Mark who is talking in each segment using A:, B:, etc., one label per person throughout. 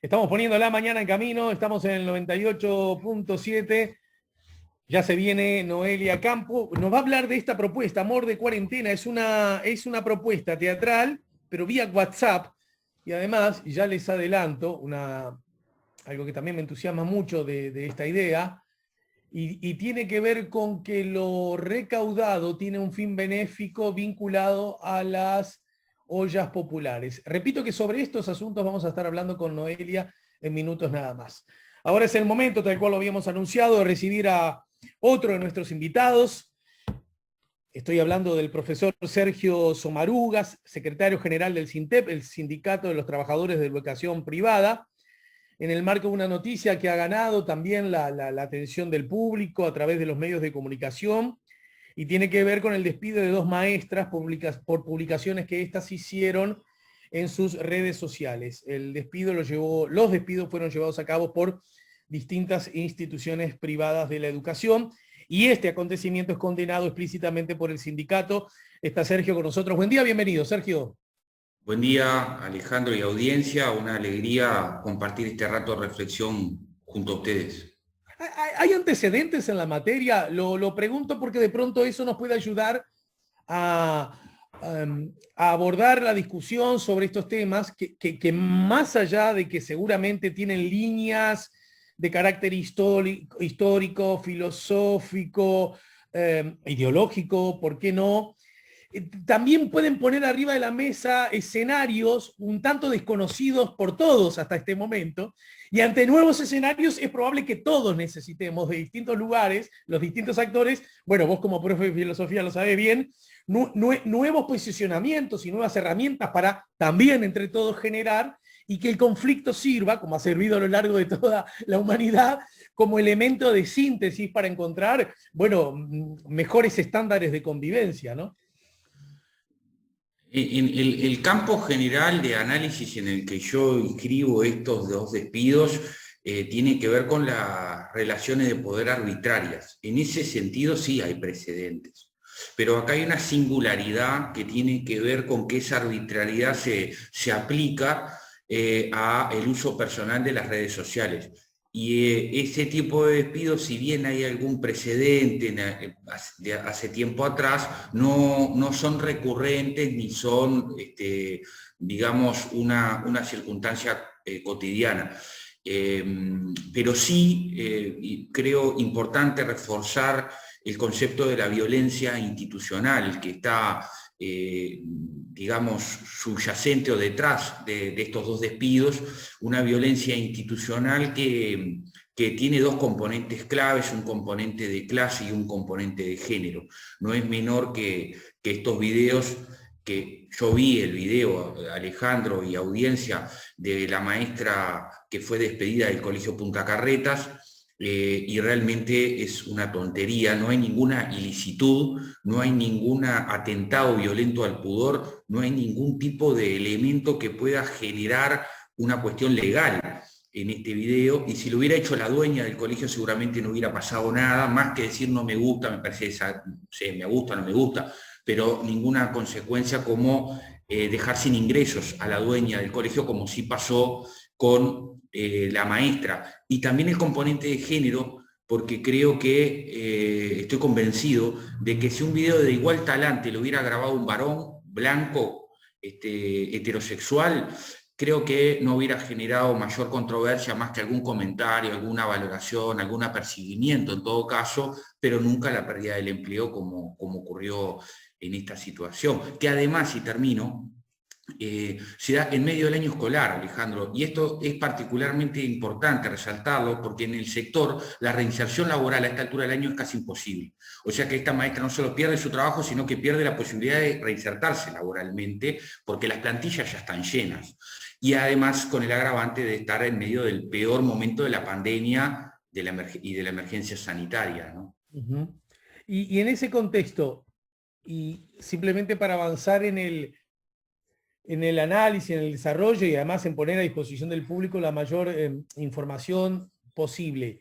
A: Estamos poniendo la mañana en camino, estamos en el 98.7. Ya se viene Noelia Campo. Nos va a hablar de esta propuesta, Amor de Cuarentena. Es una propuesta teatral, pero vía WhatsApp. Y además, y ya les adelanto, algo que también me entusiasma mucho de esta idea, y tiene que ver con que lo recaudado tiene un fin benéfico vinculado a las ollas populares. Repito que sobre estos asuntos vamos a estar hablando con Noelia en minutos nada más. Ahora es el momento, tal cual lo habíamos anunciado, de recibir a otro de nuestros invitados. Estoy hablando del profesor Sergio Somarugas, secretario general del SINTEP, el Sindicato de los Trabajadores de Educación Privada, en el marco de una noticia que ha ganado también la atención del público a través de los medios de comunicación, y tiene que ver con el despido de dos maestras por publicaciones que éstas hicieron en sus redes sociales. Los despidos fueron llevados a cabo por distintas instituciones privadas de la educación, y este acontecimiento es condenado explícitamente por el sindicato. Está Sergio con nosotros. Buen día, bienvenido, Sergio.
B: Buen día, Alejandro y audiencia. Una alegría compartir este rato de reflexión junto a ustedes.
A: ¿Hay antecedentes en la materia? Lo pregunto porque de pronto eso nos puede ayudar a, a abordar la discusión sobre estos temas que más allá de que seguramente tienen líneas de carácter histórico, filosófico, ideológico, ¿por qué no? También pueden poner arriba de la mesa escenarios un tanto desconocidos por todos hasta este momento, y ante nuevos escenarios es probable que todos necesitemos de distintos lugares, los distintos actores, bueno, vos como profe de filosofía lo sabés bien, nuevos posicionamientos y nuevas herramientas para también entre todos generar, y que el conflicto sirva, como ha servido a lo largo de toda la humanidad, como elemento de síntesis para encontrar, bueno, mejores estándares de convivencia, ¿no?
B: En el campo general de análisis en el que yo inscribo estos dos despidos tiene que ver con las relaciones de poder arbitrarias. En ese sentido sí hay precedentes. Pero acá hay una singularidad que tiene que ver con que esa arbitrariedad se aplica a el uso personal de las redes sociales. Y ese tipo de despidos, si bien hay algún precedente de hace tiempo atrás, no son recurrentes ni son, digamos, una circunstancia cotidiana. Pero sí creo importante reforzar el concepto de la violencia institucional que está, digamos, subyacente o detrás de estos dos despidos, una violencia institucional que tiene dos componentes claves, un componente de clase y un componente de género. No es menor que estos videos, que yo vi el video, Alejandro y audiencia, de la maestra que fue despedida del Colegio Punta Carretas, y realmente es una tontería, no hay ninguna ilicitud, no hay ningún atentado violento al pudor, no hay ningún tipo de elemento que pueda generar una cuestión legal en este video, y si lo hubiera hecho la dueña del colegio seguramente no hubiera pasado nada, más que decir no me gusta, me parece esa, sí, me gusta, no me gusta, pero ninguna consecuencia como dejar sin ingresos a la dueña del colegio, como sí pasó con la maestra. Y también el componente de género, porque creo que estoy convencido de que si un video de igual talante lo hubiera grabado un varón blanco, heterosexual, creo que no hubiera generado mayor controversia más que algún comentario, alguna valoración, algún apercibimiento en todo caso, pero nunca la pérdida del empleo como ocurrió en esta situación, que además, y termino, se da en medio del año escolar, Alejandro, y esto es particularmente importante resaltarlo porque en el sector la reinserción laboral a esta altura del año es casi imposible. O sea que esta maestra no solo pierde su trabajo, sino que pierde la posibilidad de reinsertarse laboralmente porque las plantillas ya están llenas. Y además con el agravante de estar en medio del peor momento de la pandemia y de la emergencia sanitaria, ¿no?
A: Uh-huh. Y en ese contexto, y simplemente para avanzar en el análisis, en el desarrollo y además en poner a disposición del público la mayor información posible.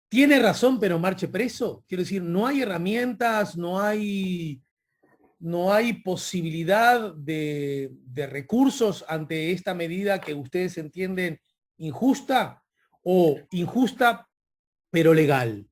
A: ¿Tiene razón pero marche preso? Quiero decir, no hay herramientas, no hay no hay posibilidad de recursos ante esta medida que ustedes entienden injusta o injusta pero legal?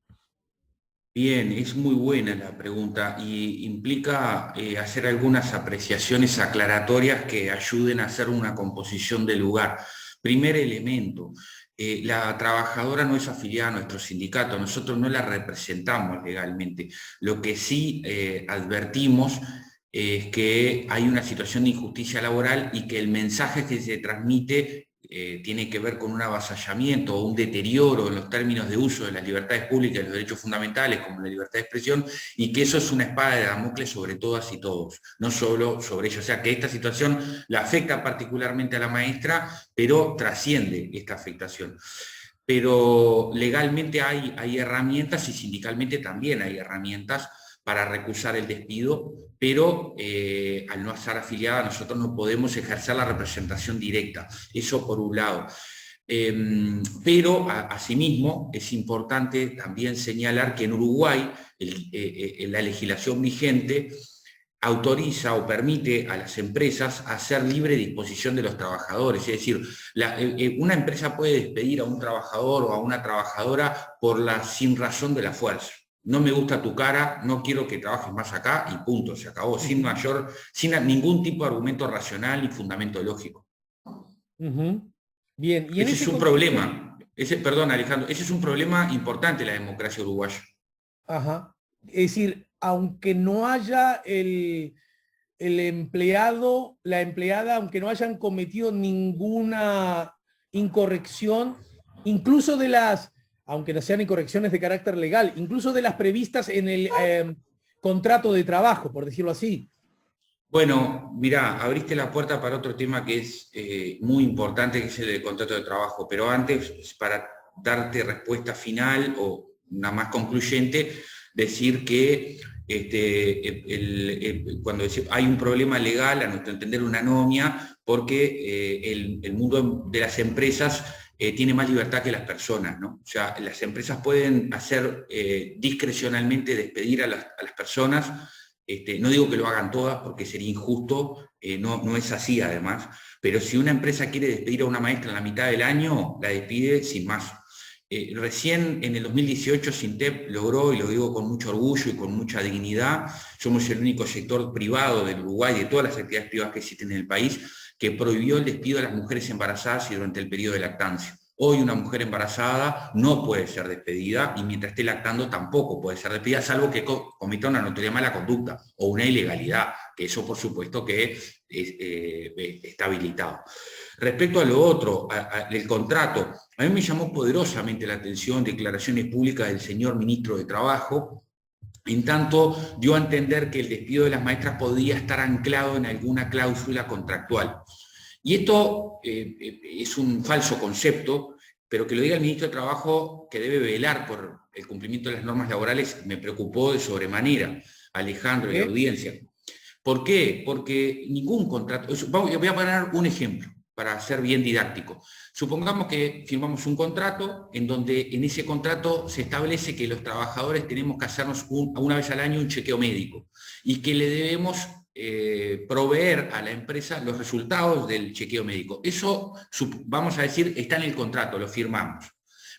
B: Bien, es muy buena la pregunta y implica hacer algunas apreciaciones aclaratorias que ayuden a hacer una composición del lugar. Primer elemento, la trabajadora no es afiliada a nuestro sindicato, nosotros no la representamos legalmente. Lo que sí advertimos es que hay una situación de injusticia laboral y que el mensaje que se transmite tiene que ver con un avasallamiento o un deterioro en los términos de uso de las libertades públicas y los derechos fundamentales, como la libertad de expresión, y que eso es una espada de Damocles sobre todas y todos, no solo sobre ellos. O sea, que esta situación la afecta particularmente a la maestra, pero trasciende esta afectación. Pero legalmente hay herramientas y sindicalmente también hay herramientas para recusar el despido, pero al no estar afiliada nosotros no podemos ejercer la representación directa. Eso por un lado. Pero asimismo es importante también señalar que en Uruguay la legislación vigente autoriza o permite a las empresas hacer libre disposición de los trabajadores. Es decir, una empresa puede despedir a un trabajador o a una trabajadora por la sin razón de la fuerza. No me gusta tu cara, no quiero que trabajes más acá y punto, se acabó, sin ningún tipo de argumento racional y fundamento lógico.
A: Bien, y en
B: ese es un problema, perdón Alejandro, ese es un problema importante en la democracia uruguaya.
A: Ajá. Es decir, aunque no haya el empleado, la empleada, aunque no hayan cometido ninguna incorrección, incluso de las, aunque no sean incorrecciones de carácter legal, incluso de las previstas en el contrato de trabajo, por decirlo así.
B: Bueno, mirá, abriste la puerta para otro tema que es muy importante, que es el del contrato de trabajo, pero antes, para darte respuesta final o una más concluyente, decir que cuando hay un problema legal, a nuestro entender una anomia, porque el mundo de las empresas tiene más libertad que las personas, ¿no? O sea, las empresas pueden hacer discrecionalmente despedir a las personas. No digo que lo hagan todas porque sería injusto, no es así además, pero si una empresa quiere despedir a una maestra en la mitad del año, la despide sin más. Recién en el 2018 SINTEP logró, y lo digo con mucho orgullo y con mucha dignidad, somos el único sector privado del Uruguay, de todas las actividades privadas que existen en el país, que prohibió el despido a las mujeres embarazadas y durante el periodo de lactancia. Hoy una mujer embarazada no puede ser despedida y mientras esté lactando tampoco puede ser despedida, salvo que cometa una notoria mala conducta o una ilegalidad, que eso por supuesto que está habilitado. Respecto a lo otro, el contrato, a mí me llamó poderosamente la atención declaraciones públicas del señor ministro de Trabajo, en tanto dio a entender que el despido de las maestras podía estar anclado en alguna cláusula contractual. Y esto es un falso concepto, pero que lo diga el ministro de Trabajo, que debe velar por el cumplimiento de las normas laborales, me preocupó de sobremanera, Alejandro y la audiencia. ¿Por qué? Porque ningún contrato... Voy a poner un ejemplo para ser bien didáctico. Supongamos que firmamos un contrato en donde en ese contrato se establece que los trabajadores tenemos que hacernos una vez al año un chequeo médico y que le debemos proveer a la empresa los resultados del chequeo médico. Eso, vamos a decir, está en el contrato, lo firmamos.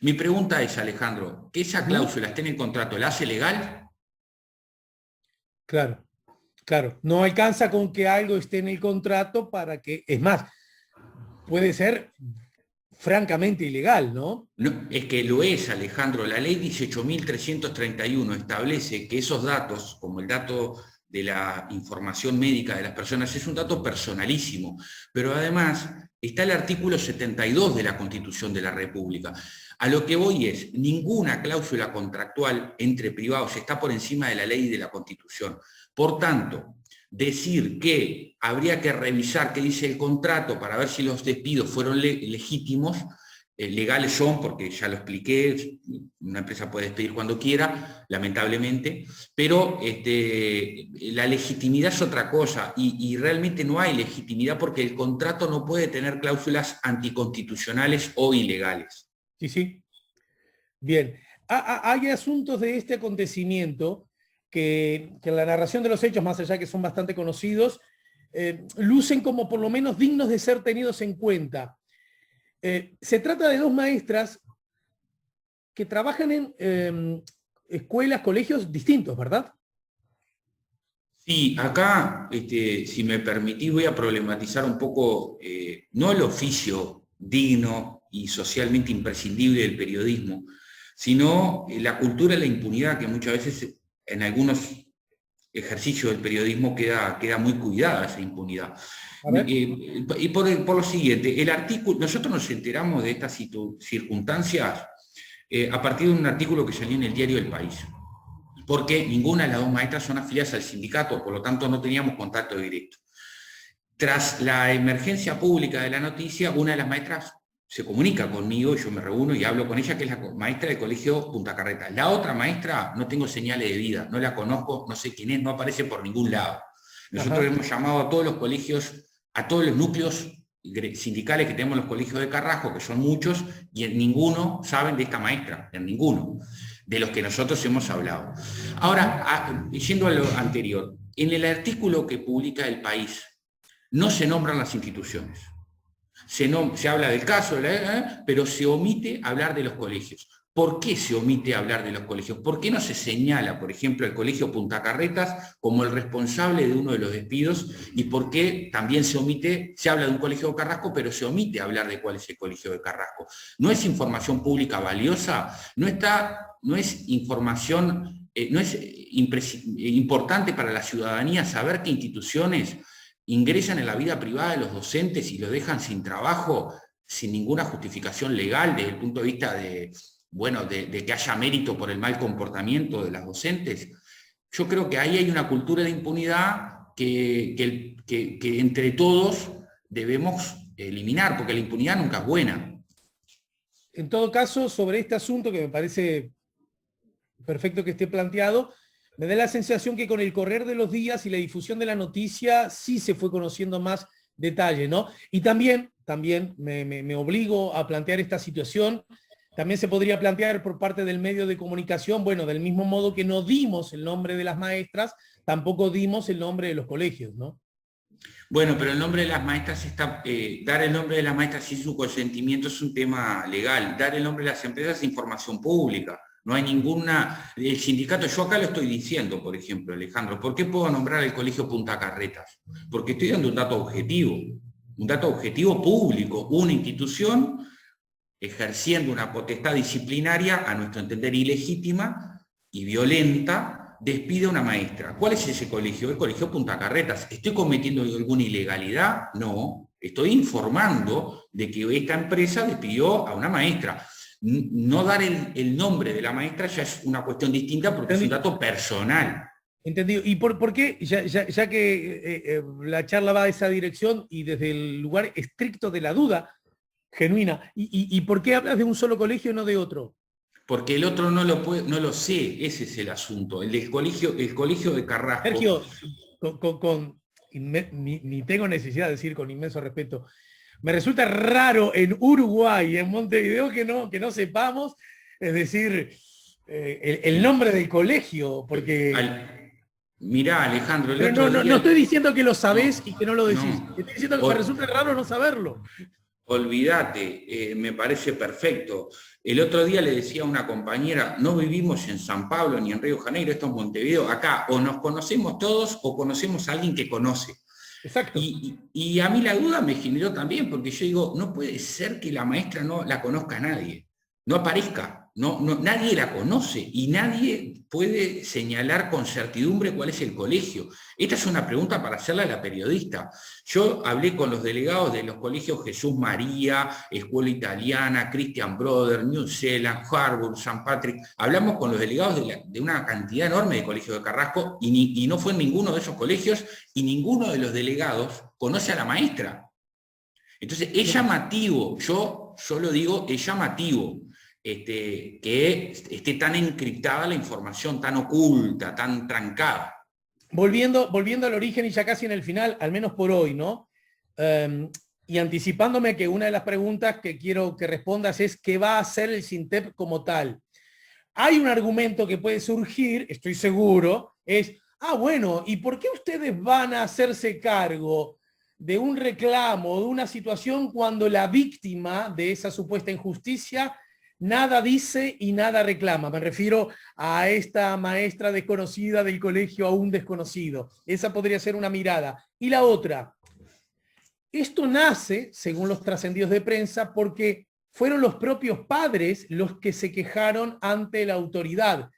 B: Mi pregunta es, Alejandro, ¿que esa cláusula esté en el contrato, la hace legal?
A: Claro, claro. No alcanza con que algo esté en el contrato para que, es más, puede ser francamente ilegal, ¿no?
B: No, es que lo es, Alejandro. La ley 18.331 establece que esos datos, como el dato de la información médica de las personas, es un dato personalísimo, pero además está el artículo 72 de la Constitución de la República. A lo que voy es, ninguna cláusula contractual entre privados está por encima de la ley y de la Constitución. Por tanto, decir que habría que revisar qué dice el contrato para ver si los despidos fueron legítimos, legales son, porque ya lo expliqué, una empresa puede despedir cuando quiera, lamentablemente, pero la legitimidad es otra cosa y realmente no hay legitimidad porque el contrato no puede tener cláusulas anticonstitucionales o ilegales.
A: Sí, sí. Bien. Hay asuntos de este acontecimiento que en la narración de los hechos, más allá que son bastante conocidos, lucen como por lo menos dignos de ser tenidos en cuenta. Se trata de dos maestras que trabajan en escuelas, colegios distintos, ¿verdad?
B: Sí, acá, si me permitís, voy a problematizar un poco, no el oficio digno y socialmente imprescindible del periodismo, sino la cultura de la impunidad, que muchas veces en algunos ejercicios del periodismo queda muy cuidada esa impunidad. Y por lo siguiente, el artículo, nosotros nos enteramos de estas circunstancias a partir de un artículo que salió en el diario El País, porque ninguna de las dos maestras son afiliadas al sindicato, por lo tanto no teníamos contacto directo. Tras la emergencia pública de la noticia, una de las maestras se comunica conmigo, yo me reúno y hablo con ella, que es la maestra del colegio Punta Carretas. La otra maestra no tengo señales de vida, no la conozco, no sé quién es, no aparece por ningún lado. Nosotros hemos llamado a todos los colegios, a todos los núcleos sindicales que tenemos en los colegios de Carrasco, que son muchos, y en ninguno saben de esta maestra, en ninguno, de los que nosotros hemos hablado. Ahora, yendo a lo anterior, en el artículo que publica El País, no se nombran las instituciones. Se habla del caso, pero se omite hablar de los colegios. ¿Por qué se omite hablar de los colegios? ¿Por qué no se señala, por ejemplo, el colegio Punta Carretas como el responsable de uno de los despidos? ¿Y por qué también se habla de un colegio de Carrasco, pero se omite hablar de cuál es el colegio de Carrasco? ¿No es información pública valiosa? ¿No es información, no es importante para la ciudadanía saber qué instituciones ingresan en la vida privada de los docentes y los dejan sin trabajo, sin ninguna justificación legal desde el punto de vista de que haya mérito por el mal comportamiento de las docentes? Yo creo que ahí hay una cultura de impunidad que entre todos debemos eliminar, porque la impunidad nunca es buena.
A: En todo caso, sobre este asunto, que me parece perfecto que esté planteado, me da la sensación que con el correr de los días y la difusión de la noticia sí se fue conociendo más detalle, ¿no? Y también me obligo a plantear esta situación. También se podría plantear por parte del medio de comunicación, bueno, del mismo modo que no dimos el nombre de las maestras, tampoco dimos el nombre de los colegios, ¿no?
B: Bueno, pero el nombre de las maestras dar el nombre de las maestras sin su consentimiento es un tema legal. Dar el nombre de las empresas es información pública. No hay ninguna... El sindicato, yo acá lo estoy diciendo, por ejemplo, Alejandro, ¿por qué puedo nombrar el colegio Punta Carretas? Porque estoy dando un dato objetivo público, una institución ejerciendo una potestad disciplinaria, a nuestro entender ilegítima y violenta, despide a una maestra. ¿Cuál es ese colegio? El colegio Punta Carretas. ¿Estoy cometiendo alguna ilegalidad? No. Estoy informando de que esta empresa despidió a una maestra. No dar el nombre de la maestra ya es una cuestión distinta porque es un dato personal.
A: Entendido. ¿Y por qué, ya que la charla va a esa dirección y desde el lugar estricto de la duda genuina, ¿y por qué hablas de un solo colegio y no de otro?
B: Porque el otro no lo sé, ese es el asunto. El colegio de Carrasco.
A: Sergio, ni tengo necesidad de decir con inmenso respeto, me resulta raro en Uruguay, en Montevideo, que no sepamos, es decir, el nombre del colegio, porque...
B: Mirá, Alejandro,
A: no estoy diciendo que lo sabés y que no lo decís. Estoy diciendo que me resulta raro no saberlo.
B: Olvídate, me parece perfecto. El otro día le decía a una compañera, no vivimos en San Pablo ni en Río de Janeiro, esto es Montevideo. Acá o nos conocemos todos o conocemos a alguien que conoce.
A: Exacto.
B: Y a mí la duda me generó también, porque yo digo, no puede ser que la maestra no la conozca a nadie, no aparezca. Nadie la conoce y nadie puede señalar con certidumbre cuál es el colegio. Esta es una pregunta para hacerle a la periodista. Yo hablé con los delegados de los colegios Jesús María, Escuela Italiana, Christian Brothers, New Zealand, Harvard, St. Patrick. Hablamos con los delegados de una cantidad enorme de colegios de Carrasco y no fue en ninguno de esos colegios y ninguno de los delegados conoce a la maestra. Entonces es llamativo, yo lo digo, es llamativo. Que esté tan encriptada la información, tan oculta, tan trancada.
A: Volviendo al origen y ya casi en el final, al menos por hoy, ¿no? Y anticipándome que una de las preguntas que quiero que respondas es ¿qué va a hacer el SINTEP como tal? Hay un argumento que puede surgir, estoy seguro, es, bueno, ¿y por qué ustedes van a hacerse cargo de un reclamo, de una situación cuando la víctima de esa supuesta injusticia nada dice y nada reclama? Me refiero a esta maestra desconocida del colegio aún desconocido. Esa podría ser una mirada. Y la otra, esto nace, según los trascendidos de prensa, porque fueron los propios padres los que se quejaron ante la autoridad.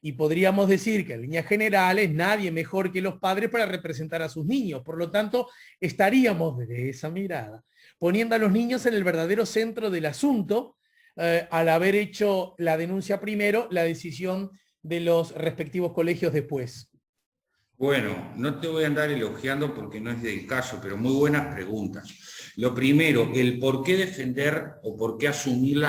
A: Y podríamos decir que en líneas generales nadie mejor que los padres para representar a sus niños. Por lo tanto, estaríamos desde esa mirada poniendo a los niños en el verdadero centro del asunto, al haber hecho la denuncia primero, la decisión de los respectivos colegios después.
B: Bueno, no te voy a andar elogiando porque no es del caso, pero muy buenas preguntas. Lo primero, el por qué defender o por qué asumir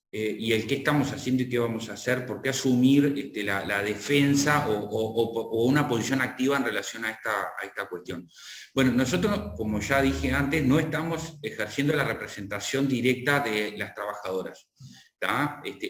B: y el qué estamos haciendo y qué vamos a hacer, por qué asumir la defensa o una posición activa en relación a esta cuestión. Bueno, nosotros, como ya dije antes, no estamos ejerciendo la representación directa de las trabajadoras.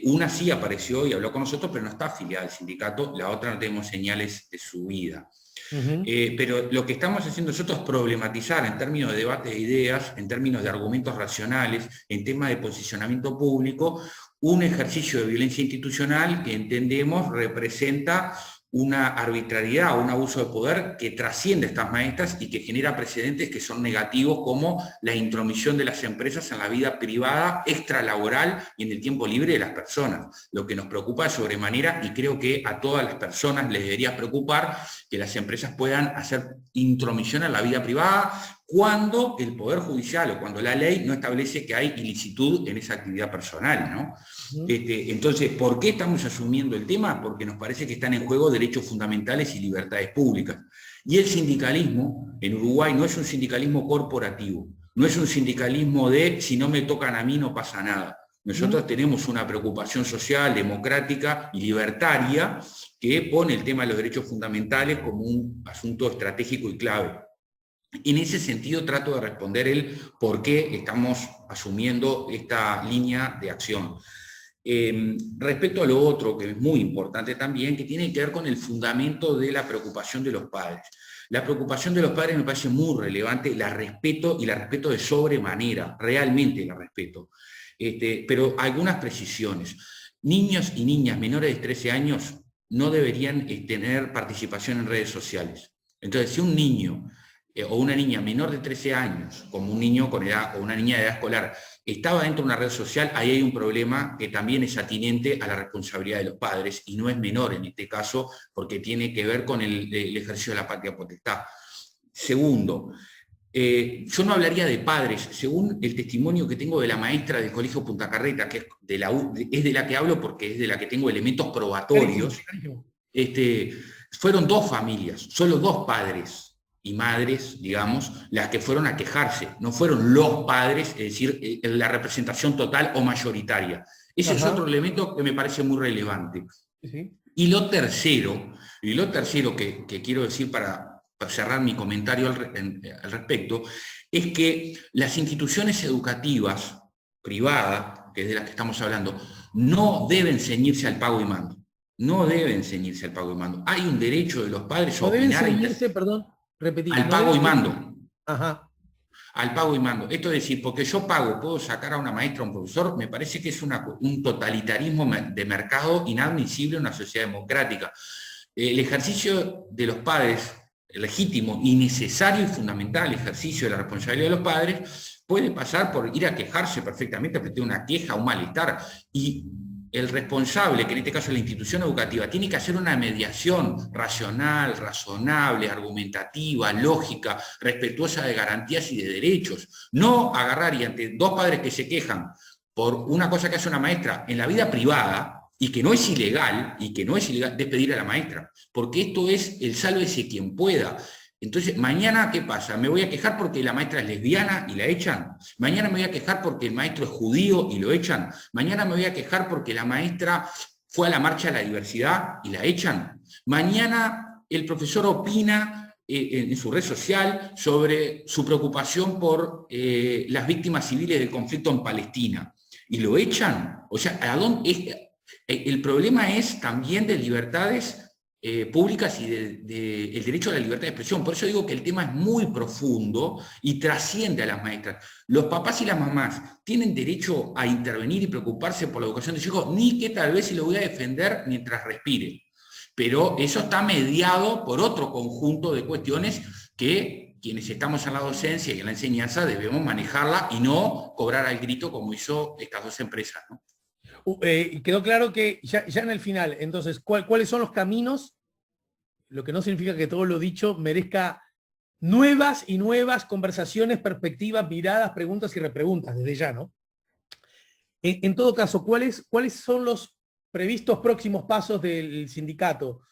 B: Una sí apareció y habló con nosotros, pero no está afiliada al sindicato, la otra no tenemos señales de su vida. Pero lo que estamos haciendo nosotros es problematizar en términos de debate de ideas, en términos de argumentos racionales, en temas de posicionamiento público, un ejercicio de violencia institucional que entendemos representa una arbitrariedad o un abuso de poder que trasciende a estas maestras y que genera precedentes que son negativos, como la intromisión de las empresas en la vida privada, extralaboral y en el tiempo libre de las personas. Lo que nos preocupa de sobremanera, y creo que a todas las personas les debería preocupar, que las empresas puedan hacer intromisión en la vida privada cuando el Poder Judicial o cuando la ley no establece que hay ilicitud en esa actividad personal, ¿no? Entonces, ¿por qué estamos asumiendo el tema? Porque nos parece que están en juego derechos fundamentales y libertades públicas. Y el sindicalismo en Uruguay no es un sindicalismo corporativo, no es un sindicalismo de si no me tocan a mí no pasa nada. Nosotros tenemos una preocupación social, democrática y libertaria que pone el tema de los derechos fundamentales como un asunto estratégico y clave. En ese sentido trato de responder el por qué estamos asumiendo esta línea de acción. Respecto a lo otro, que es muy importante también, que tiene que ver con el fundamento de la preocupación de los padres. La preocupación de los padres me parece muy relevante, la respeto y la respeto de sobremanera, realmente la respeto. Pero algunas precisiones. Niños y niñas menores de 13 años no deberían tener participación en redes sociales. Entonces, si un niño o una niña menor de 13 años, como un niño con edad o una niña de edad escolar, estaba dentro de una red social, ahí hay un problema que también es atinente a la responsabilidad de los padres, y no es menor en este caso, porque tiene que ver con el ejercicio de la patria potestad. Segundo, yo no hablaría de padres, según el testimonio que tengo de la maestra del Colegio Punta Carreta, que es de la que hablo porque es de la que tengo elementos probatorios. Fueron dos familias, solo dos padres y madres, digamos, las que fueron a quejarse, no fueron los padres, es decir, la representación total o mayoritaria. Ese es otro elemento que me parece muy relevante. Y lo tercero que quiero decir para cerrar mi comentario al respecto, es que las instituciones educativas privadas, que es de las que estamos hablando, no deben ceñirse al pago y mando. No deben ceñirse al pago y mando. Hay un derecho de los padres a opinar.
A: Deben ceñirse, perdón. Repetir,
B: al pago y mando.
A: Ajá.
B: Al pago y mando. Esto es decir, porque yo pago, puedo sacar a una maestra o a un profesor, me parece que es un totalitarismo de mercado inadmisible en una sociedad democrática. El ejercicio de los padres, legítimo y necesario y fundamental ejercicio de la responsabilidad de los padres, puede pasar por ir a quejarse perfectamente, frente a una queja, un malestar, y el responsable, que en este caso es la institución educativa, tiene que hacer una mediación racional, razonable, argumentativa, lógica, respetuosa de garantías y de derechos. No agarrar y ante dos padres que se quejan por una cosa que hace una maestra en la vida privada, y que no es ilegal, despedir a la maestra, porque esto es el sálvese quien pueda. Entonces, mañana, ¿qué pasa? ¿Me voy a quejar porque la maestra es lesbiana y la echan? ¿Mañana me voy a quejar porque el maestro es judío y lo echan? ¿Mañana me voy a quejar porque la maestra fue a la marcha de la diversidad y la echan? ¿Mañana el profesor opina en su red social sobre su preocupación por las víctimas civiles del conflicto en Palestina y lo echan? O sea, ¿a dónde? El problema es también de libertades públicas y el derecho a la libertad de expresión. Por eso digo que el tema es muy profundo y trasciende a las maestras. Los papás y las mamás tienen derecho a intervenir y preocuparse por la educación de sus hijos, ni que tal vez si lo voy a defender mientras respire. Pero eso está mediado por otro conjunto de cuestiones que quienes estamos en la docencia y en la enseñanza debemos manejarla y no cobrar al grito como hizo estas dos empresas, ¿no?
A: Quedó claro que ya en el final, entonces, ¿cuáles son los caminos? Lo que no significa que todo lo dicho merezca nuevas y nuevas conversaciones, perspectivas, miradas, preguntas y repreguntas, desde ya, ¿no? En todo caso, ¿cuáles son los previstos próximos pasos del sindicato?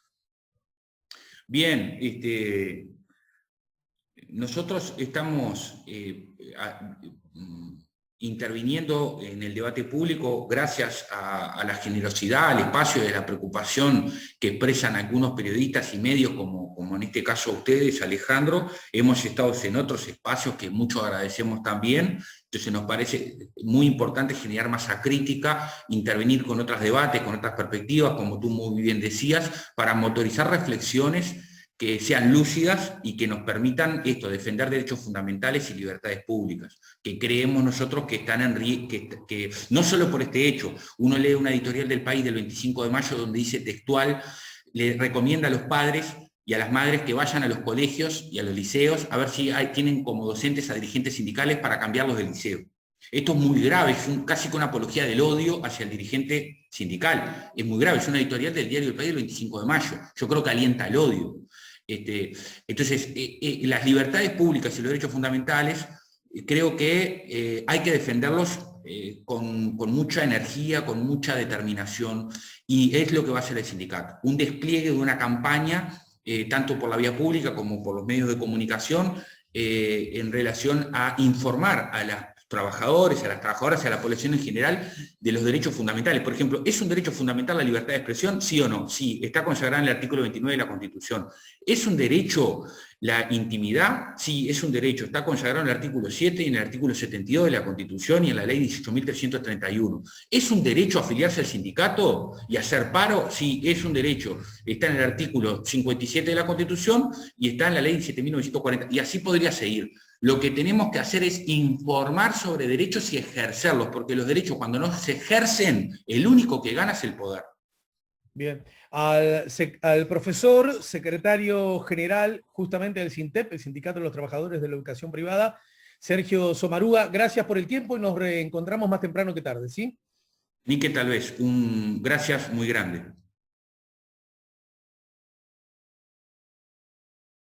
B: Bien, nosotros estamos interviniendo en el debate público gracias a la generosidad, al espacio y a la preocupación que expresan algunos periodistas y medios, como en este caso ustedes, Alejandro. Hemos estado en otros espacios que mucho agradecemos también. Entonces nos parece muy importante generar masa crítica, intervenir con otros debates, con otras perspectivas, como tú muy bien decías, para motorizar reflexiones que sean lúcidas y que nos permitan defender derechos fundamentales y libertades públicas, que creemos nosotros que están en riesgo, que no solo por este hecho. Uno lee una editorial del País del 25 de mayo donde dice textual, le recomienda a los padres y a las madres que vayan a los colegios y a los liceos a ver si tienen como docentes a dirigentes sindicales para cambiarlos del liceo. Esto es muy grave, es casi con una apología del odio hacia el dirigente sindical. Es muy grave, es una editorial del diario El País del 25 de mayo. Yo creo que alienta el odio. Entonces, las libertades públicas y los derechos fundamentales, creo que hay que defenderlos con mucha energía, con mucha determinación, y es lo que va a hacer el sindicato. Un despliegue de una campaña, tanto por la vía pública como por los medios de comunicación, en relación a informar a los trabajadores, a las trabajadoras y a la población en general de los derechos fundamentales. Por ejemplo, ¿es un derecho fundamental la libertad de expresión? ¿Sí o no? Sí, está consagrada en el artículo 29 de la Constitución. ¿Es un derecho la intimidad? Sí, es un derecho. Está consagrado en el artículo 7 y en el artículo 72 de la Constitución y en la ley 18.331. ¿Es un derecho afiliarse al sindicato y hacer paro? Sí, es un derecho. Está en el artículo 57 de la Constitución y está en la ley 7.940. Y así podría seguir. Lo que tenemos que hacer es informar sobre derechos y ejercerlos, porque los derechos cuando no se ejercen, el único que gana es el poder.
A: Bien. Al profesor, secretario general justamente del SINTEP, el Sindicato de los Trabajadores de la Educación Privada, Sergio Sommaruga, gracias por el tiempo y nos reencontramos más temprano que tarde, ¿sí?
B: Ni que tal vez, un gracias muy grande.